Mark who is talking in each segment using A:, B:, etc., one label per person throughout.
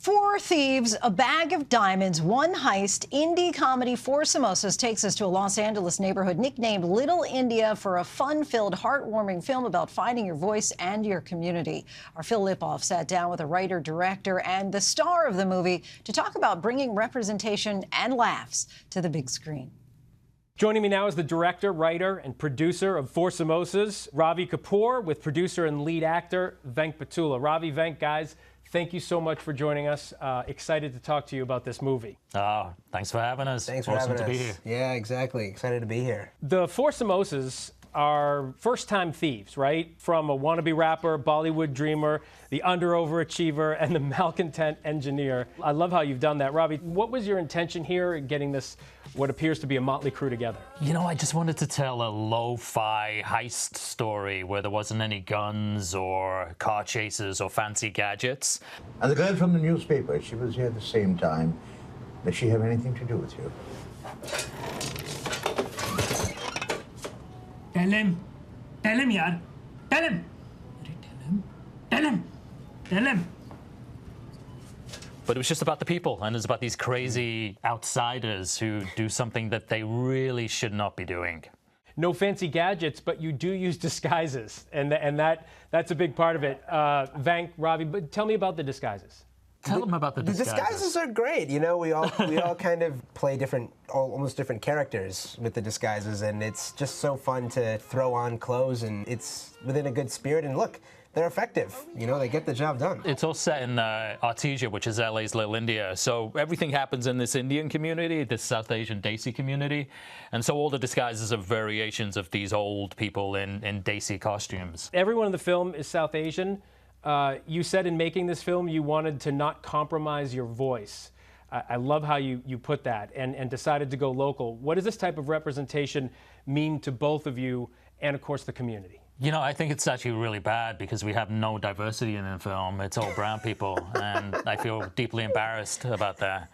A: Four thieves, a bag of diamonds, one heist. Indie comedy Four Samosas takes us to a Los Angeles neighborhood nicknamed Little India for a fun-filled, heartwarming film about finding your voice and your community. Our Phil Lipof sat down with a writer, director, and the star of the movie to talk about bringing representation and laughs to the big screen.
B: Joining me now is the director, writer, and producer of Four Samosas, Ravi Kapoor, with producer and lead actor Venk Potula. Ravi, Venk, guys, thank you so much for joining us. Excited to talk to you about this movie.
C: Oh, thanks for having us.
D: Thanks for having us.
C: Awesome to be here.
D: Yeah, exactly. Excited to be here.
B: The Four Samosas are first-time thieves, right? From a wannabe rapper, Bollywood dreamer, the under-overachiever, and the malcontent engineer. I love how you've done that. Ravi, what was your intention here in getting this, what appears to be a motley crew together?
C: You know, I just wanted to tell a lo-fi heist story where there wasn't any guns or car chases or fancy gadgets.
E: And the girl from the newspaper, she was here at the same time. Does she have anything to do with you?
F: Tell him, yaar. Tell him. Tell him.
C: But it was just about the people, and it was about these crazy outsiders who do something that they really should not be doing.
B: No fancy gadgets, but you do use disguises, and that's a big part of it. Venk, Ravi, but tell me about the disguises.
C: Tell them about the disguises.
D: The disguises are great. You know, we all kind of play almost different characters with the disguises, and it's just so fun to throw on clothes, and it's within a good spirit. And look, they're effective. You know, they get the job done.
C: It's all set in Artesia, which is LA's Little India. So everything happens in this Indian community, this South Asian Desi community. And so all the disguises are variations of these old people in Desi costumes.
B: Everyone in the film is South Asian. You said in making this film you wanted to not compromise your voice. I love how you put that and decided to go local. What does this type of representation mean to both of you and, of course, the community?
C: You know, I think it's actually really bad because we have no diversity in the film. It's all brown people, and I feel deeply embarrassed about that.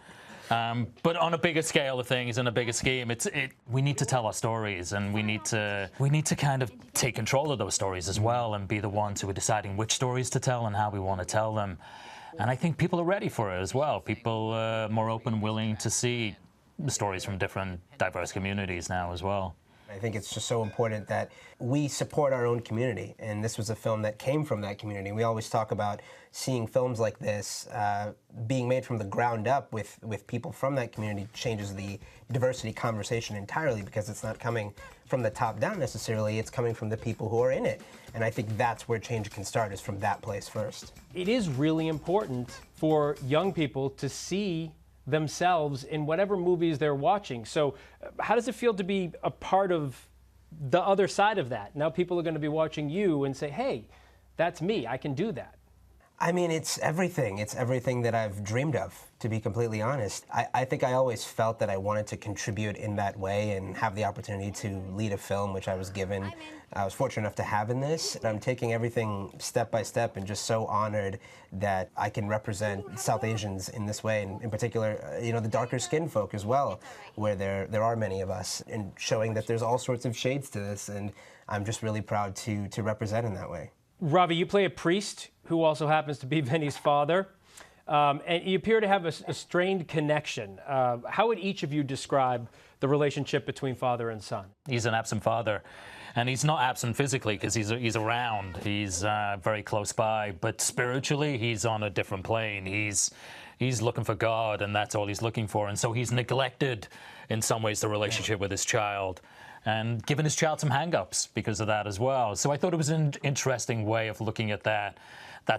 C: But on a bigger scale of things, in a bigger scheme, we need to tell our stories, and we need to kind of take control of those stories as well, and be the ones who are deciding which stories to tell and how we want to tell them. And I think people are ready for it as well. People are more open, willing to see the stories from different diverse communities now as well.
D: I think it's just so important that we support our own community, and this was a film that came from that community. We always talk about seeing films like this being made from the ground up with people from that community changes the diversity conversation entirely, because it's not coming from the top down necessarily, it's coming from the people who are in it. And I think that's where change can start, is from that place first.
B: It is really important for young people to see themselves in whatever movies they're watching. So how does it feel to be a part of the other side of that? Now people are going to be watching you and say, hey, that's me, I can do that.
D: I mean, it's everything. It's everything that I've dreamed of, to be completely honest. I think I always felt that I wanted to contribute in that way and have the opportunity to lead a film, which I was given. I was fortunate enough to have in this. I'm taking everything step by step and just so honored that I can represent South Asians in this way, and in particular, you know, the darker skinned folk as well, where there are many of us, and showing that there's all sorts of shades to this, and I'm just really proud to represent in that way.
B: Ravi, you play a priest who also happens to be Vinny's father, and you appear to have a strained connection. How would each of you describe the relationship between father and son?
C: He's an absent father, and he's not absent physically because he's around. He's very close by, but spiritually he's on a different plane. He's looking for God, and that's all he's looking for. And so he's neglected, in some ways, the relationship with his child, and given his child some hang-ups because of that as well. So I thought it was an interesting way of looking at that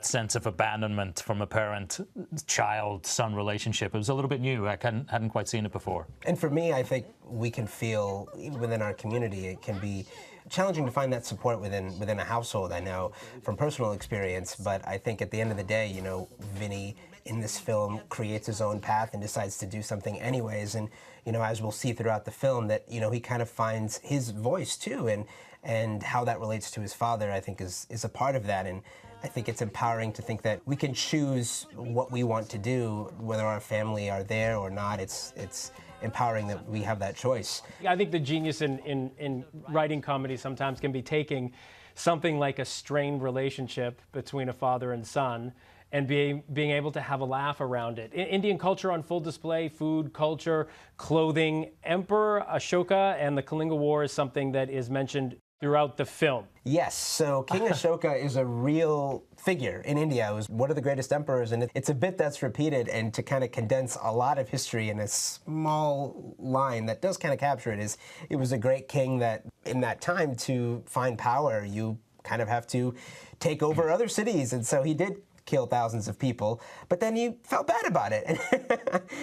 C: sense of abandonment from a parent-child-son relationship. It was a little bit new. I hadn't quite seen it before.
D: And for me, I think we can feel, even within our community, it can be challenging to find that support within a household, I know, from personal experience. But I think at the end of the day, you know, Vinny in this film creates his own path and decides to do something anyways. And, you know, as we'll see throughout the film, that, you know, he kind of finds his voice too, and how that relates to his father, I think, is a part of that. And I think it's empowering to think that we can choose what we want to do, whether our family are there or not. It's empowering that we have that choice.
B: I think the genius in writing comedy sometimes can be taking something like a strained relationship between a father and son and being able to have a laugh around it. Indian culture on full display, food, culture, clothing. Emperor Ashoka and the Kalinga War is something that is mentioned throughout the film.
D: Yes, so King Ashoka is a real figure in India. It was one of the greatest emperors, and it's a bit that's repeated, and to kind of condense a lot of history in a small line that does kind of capture it is, it was a great king that in that time, to find power, you kind of have to take over other cities, and so he did kill thousands of people, but then he felt bad about it.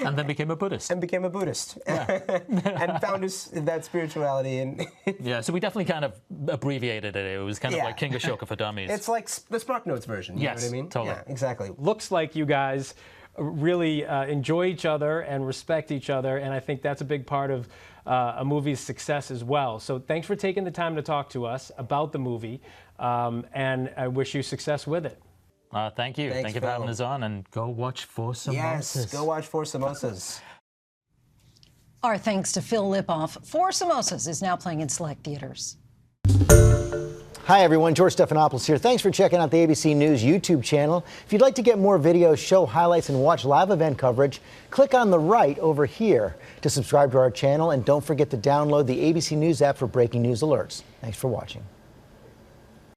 C: And then became a Buddhist.
D: And became a Buddhist.
C: Yeah.
D: And found that spirituality. And
C: yeah, so we definitely kind of abbreviated it. It was kind of like King Ashoka for Dummies.
D: It's like the Spark Notes version, you know what I mean?
C: Totally.
D: Yeah, exactly.
B: Looks like you guys really enjoy each other and respect each other, and I think that's a big part of a movie's success as well. So thanks for taking the time to talk to us about the movie, and I wish you success with it.
C: Thank you.
D: Thanks,
C: Thank you for having us on, and go watch Four Samosas.
D: Yes, go watch Four Samosas.
A: Our thanks to Phil Lipof. Four Samosas is now playing in select theaters.
G: Hi, everyone. George Stephanopoulos here. Thanks for checking out the ABC News YouTube channel. If you'd like to get more videos, show highlights, and watch live event coverage, click on the right over here to subscribe to our channel. And don't forget to download the ABC News app for breaking news alerts. Thanks for watching.